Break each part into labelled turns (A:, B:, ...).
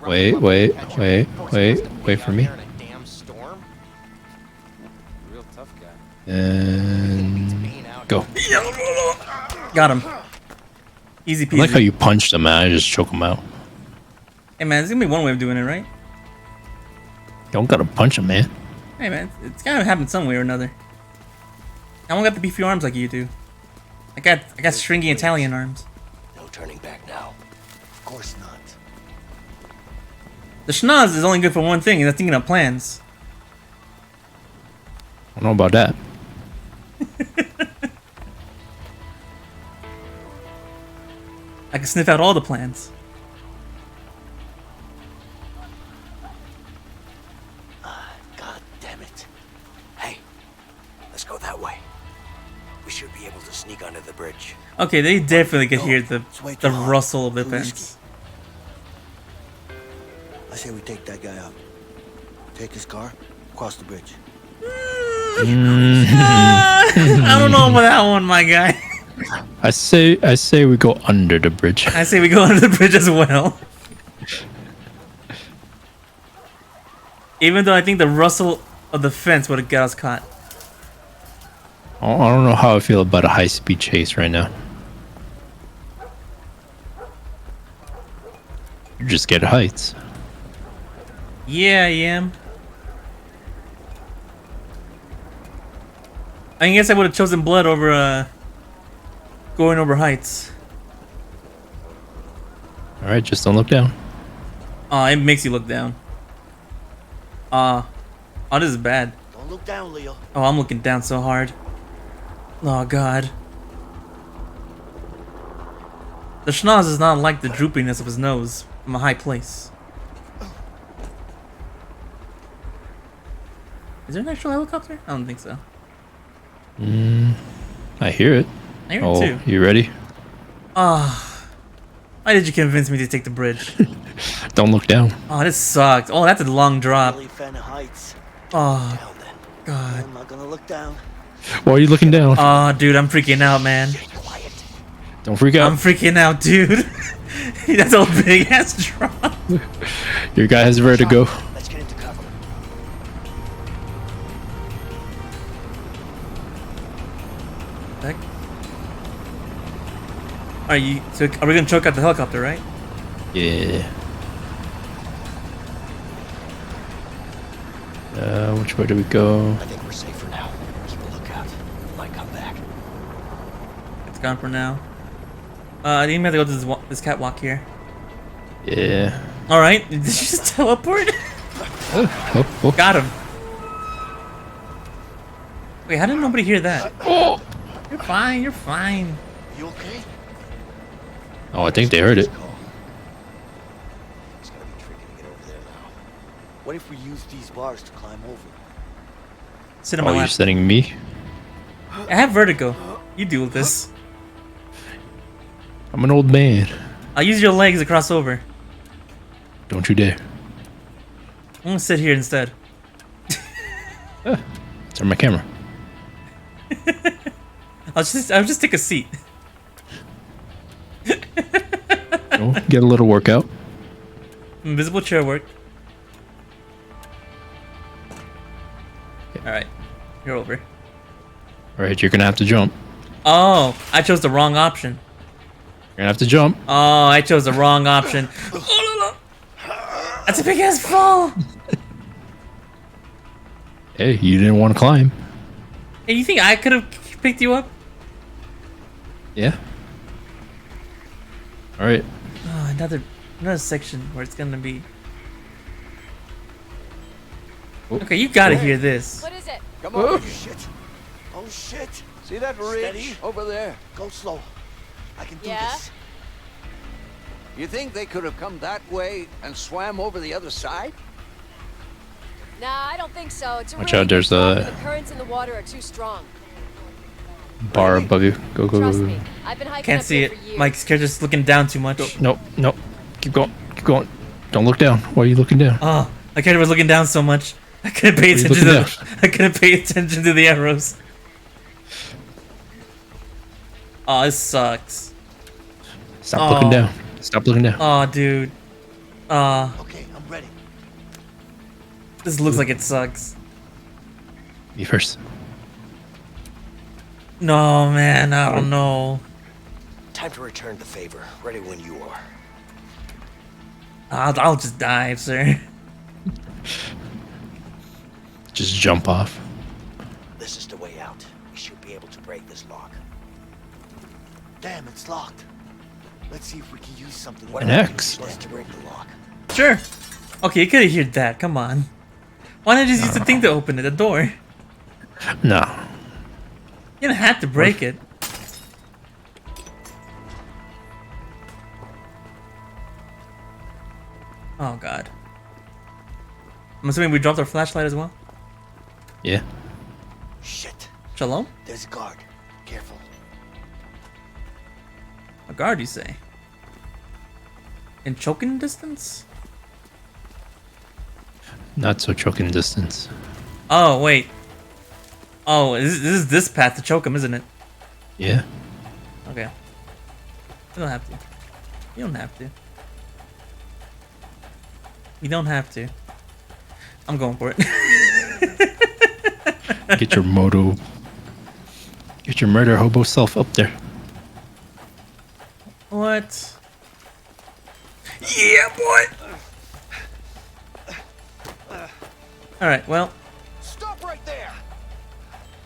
A: Wait for me. And go.
B: Got him. Easy
A: I
B: peasy.
A: like how you punched him, man. I just choke him out.
B: Hey man, there's gonna be one way of doing it, right?
A: You don't gotta punch him, man.
B: Hey man, it's gotta happen some way or another. I don't got the beefy arms like you do. I got stringy Italian arms.
C: No turning back now. Of course not.
B: The Shnous is only good for one thing, and that's thinking of plans.
A: I don't know about that.
B: I can sniff out all the plans.
C: God damn it. Hey, let's go that way. We should be able to sneak under the bridge.
B: Okay, they definitely could hear the
C: way too hot.
B: rustle of the
C: Too
B: fence.
C: I say we take that guy out. Take his car, cross the bridge.
B: I don't know about that one, my guy.
A: I say we go under the bridge.
B: I say we go under the bridge as well. Even though I think the rustle of the fence would have got us caught.
A: I don't know how I feel about a high-speed chase right now. You just get heights.
B: Yeah, I am. I guess I would have chosen blood over going over heights.
A: All right, just don't look down.
B: It makes you look down. Oh, this is bad.
C: Don't look down, Leo.
B: Oh, I'm looking down so hard. Oh god. The Shnous is not like the droopiness of his nose from a high place. Is there an actual helicopter? I don't think so.
A: I hear it.
B: I hear it too.
A: You ready?
B: Ah. Why did you convince me to take the bridge?
A: Don't look down.
B: Oh, this sucked. Oh, that's a long drop.
C: Really fan of heights.
B: Oh,
C: Well then,
B: god.
C: I'm not gonna look down.
A: Why are you looking down?
B: Oh, dude, I'm freaking out, man.
C: Quiet.
A: Don't freak out.
B: I'm freaking out, dude. That's a big ass drop.
A: Your guy has vertigo.
C: Let's get into cover.
B: Heck? Are we gonna choke out the helicopter, right?
A: Yeah. Which way do we go?
C: I think we're safe for now. Keep a lookout. Might come back.
B: It's gone for now. I think we have to go to this catwalk here.
A: Yeah.
B: All right, did you just teleport?
A: Oh.
B: Got him. Wait, how did nobody hear that?
A: Oh.
B: You're fine. You're fine.
C: You okay?
A: Oh, I think they heard it.
C: It's gonna be tricky to get over there now. What if we use these bars to climb over?
B: Sit on my
A: Oh, you're
B: lap.
A: setting me?
B: I have vertigo. You deal with this.
A: I'm an old man.
B: I'll use your legs to cross over.
A: Don't you dare.
B: I'm gonna sit here instead.
A: Turn my camera.
B: I'll just take a seat.
A: Oh, get a little workout.
B: Invisible chair work. All right, you're over.
A: All right, you're gonna have to jump.
B: Oh, I chose the wrong option.
A: You're gonna have to jump.
B: Oh, I chose the wrong option. That's a big ass fall.
A: Hey, you didn't want to climb.
B: Hey, you think I could have picked you up?
A: Yeah. All right.
B: Oh, another section where it's gonna be.
A: Oh.
B: Okay, you gotta hear this.
D: What is it?
E: Come
C: Oh
E: on.
C: shit. Oh shit.
E: See that ridge
C: Steady.
E: over there?
C: Go slow. I can do
D: Yeah?
C: this.
E: You think they could have come that way and swam over the other side?
D: Nah, I don't think so. It's a
A: Watch
D: really
A: out, there's
D: big drop
A: a-
D: and the currents in the water are too strong.
A: Bar above you. Go.
D: Trust me, I've been hiking
B: Can't
D: up
B: see
D: here
B: it.
D: for years.
B: Mike's character's looking down too much.
A: Nope. Keep going. Don't look down. Why are you looking down?
B: Oh, my character was looking down so much. I couldn't pay
A: What are you
B: attention to
A: looking
B: I couldn't pay attention to the arrows. Oh, this sucks.
A: Stop looking down. Stop looking down.
B: Oh, dude.
C: Okay, ready.
B: This looks like it sucks.
A: Me first.
B: No, man, I don't know.
C: Time to return the favor. Ready when you are.
B: I'll just dive, sir.
A: Just jump off.
C: This is the way out. We should be able to break this lock. Damn, it's locked. Let's see if we can use something.
A: An X.
C: To break the lock.
B: Sure. Okay, you could have heard that. Come on. Why not just use the thing to open it, the door?
A: No.
B: You don't have to break it. Oh god. I'm assuming we dropped our flashlight as well.
A: Yeah.
C: Shit.
B: Shalom?
C: There's a guard. Careful.
B: A guard, you say? In choking distance?
A: Not so choking distance.
B: Oh, wait. Oh, this is this path to choke him, isn't it?
A: Yeah.
B: Okay. You don't have to. You don't have to. You don't have to. I'm going for it.
A: Get your moto. Get your murder hobo self up there.
B: What? Yeah, boy! Alright, well.
C: Stop right there!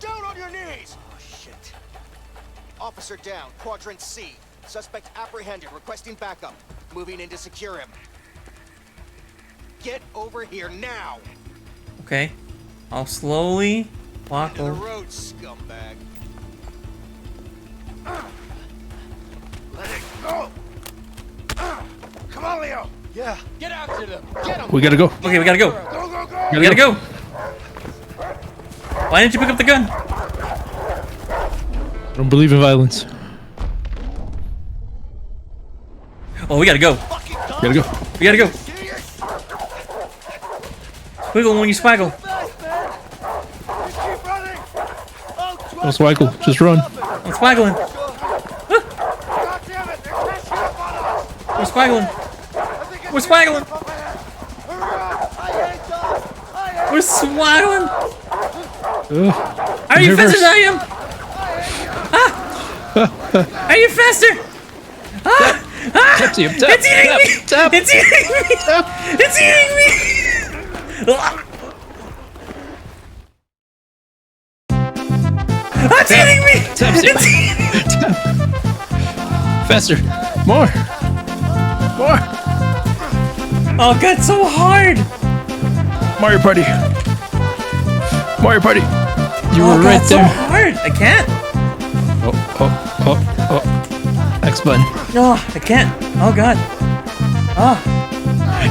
C: Down on your knees! Oh, shit. Officer down, quadrant C. Suspect apprehended, requesting backup. Moving in to secure him. Get over here now!
B: Okay. I'll slowly walk
C: To the
B: over.
C: road, scumbag. Let it go! Come on, Leo! Yeah. Get after them! Get them!
A: We gotta go.
B: Okay, we gotta go.
C: Go, go, go!
B: We gotta go. Why didn't you pick up the gun?
A: I don't believe in violence.
B: Oh, we gotta go.
A: Gotta go.
B: We gotta go. Wiggle when you swaggle.
A: Don't swaggle. Just run.
B: I'm swaggling. We're swaggling. We're swaggling. We're swaggling. Are you
A: Reverse.
B: faster than I am? Ah! Are you faster? Ah! Ah!
A: Tap, tap,
B: It's eating me!
A: tap.
B: It's eating me! It's eating me! Ah! It's eating me!
A: Tap,
B: It's
A: tap.
B: eating me!
A: Faster. More. More.
B: Oh god, so hard!
A: Mario Party. Mario Party. You
B: Oh
A: were
B: god,
A: right
B: so
A: there.
B: hard! I can't!
A: Oh, oh, oh, oh. X button.
B: No, I can't. Oh god. Ah.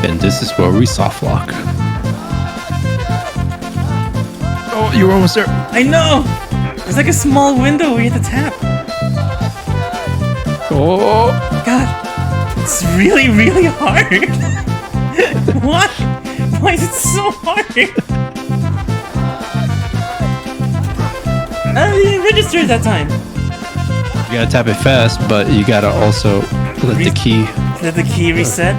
A: And this is where we soft lock. Oh, you were almost there.
B: I know! There's like a small window where you have to tap.
A: Oh.
B: God. It's really, really hard. Why? Why is it so hard? I didn't even register at that time.
A: You gotta tap it fast, but you gotta also let the key.
B: Did the key reset?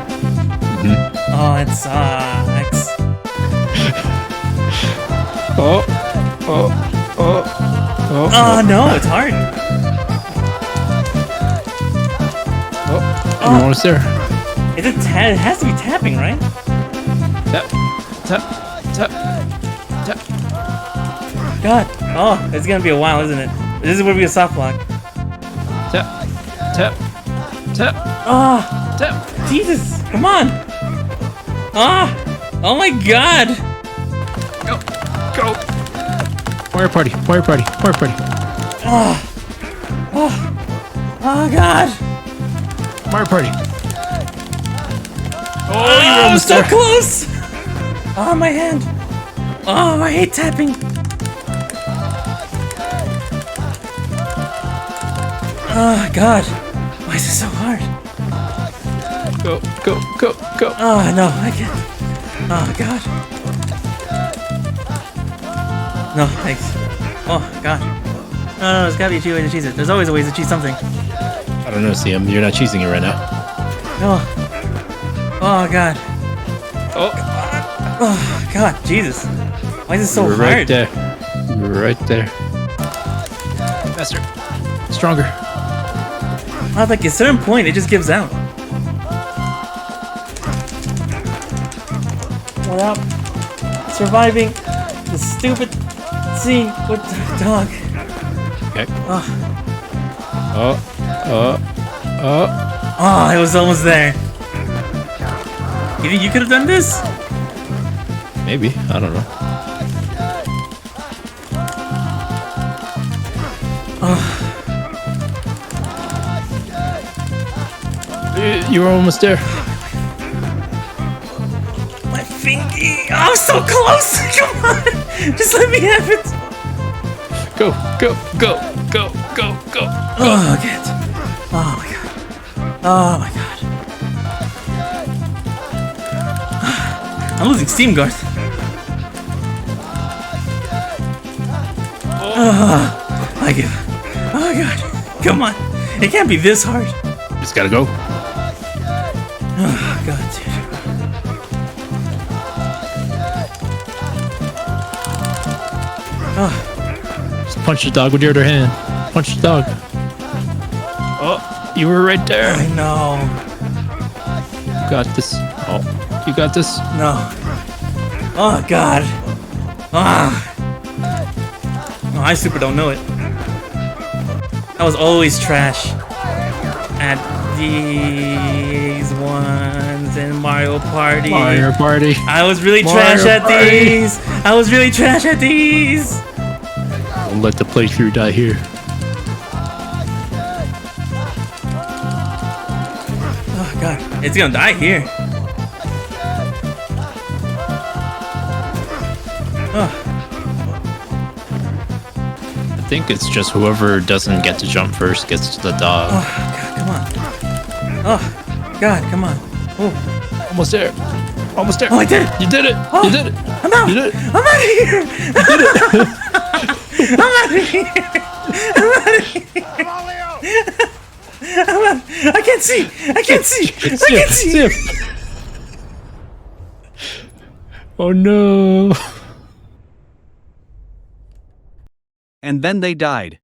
B: Oh, it sucks.
A: Oh, oh, oh, oh.
B: Oh no, it's hard.
A: Oh, you're almost there.
B: It has to be tapping, right?
A: Tap, tap, tap, tap.
B: God. Oh, it's gonna be a while, isn't it? This is where we get soft lock.
A: Tap, tap, tap,
B: Oh,
A: tap.
B: Jesus. Come on. Ah. Oh my god.
A: Go, go. Mario Party, Mario Party, Mario Party.
B: Oh. Oh. Oh god.
A: Mario Party. Oh, you were
B: Oh,
A: almost
B: so
A: there.
B: close! Oh, my hand! Oh, I hate tapping! Oh, God. Why is it so hard?
A: Go, go, go, go.
B: Oh, no, I can't. Oh, God. No, thanks. Oh, God. No, there's gotta be a cheat way to cheese it. There's always a way to cheat something.
A: I don't know, CM. You're not cheesing it right now.
B: No. Oh, God. Oh God, Jesus! Why is it so
A: You were
B: hard?
A: right there. You were right there. Faster. Stronger.
B: At like a certain point, it just gives out. Without surviving the stupid scene with the dog.
A: Okay.
B: Oh,
A: Oh.
B: it was almost there. You think you could have done this?
A: Maybe. I don't know. You were almost there.
B: My fingy! Oh, I'm so close! Come on! Just let me have it!
A: Go, go, go, go, go, go.
B: Oh, I can't. Oh my god. Oh my god. I'm losing steam, Garth. Oh, I give up. Oh god. Come on. It can't be this hard.
A: Just gotta go.
B: Oh god, dude. Oh,
A: Just punch the dog with your other hand. Punch the dog. Oh, you were right there.
B: I know.
A: You got this. Oh, you got this.
B: No. Oh god. Ah. Oh, I super don't know it. I was always trash at these ones in Mario Party.
A: Mario Party.
B: I was really
A: Mario
B: trash at
A: Party.
B: these. I was really trash at these.
A: Don't let the playthrough die here.
B: Oh god, it's gonna die here. Oh,
A: I think it's just whoever doesn't get to jump first gets to the dog.
B: oh god, come on. Oh god, come on. Oh,
A: Almost there. Almost there.
B: oh, I did it.
A: You did it.
B: Oh,
A: You did it.
B: I'm out.
A: You did it.
B: I'm out of here. I'm out of here. I'm out of here. I'm out. I can't see. I can't see. I can't see.
A: him. Oh no.
F: And then they died.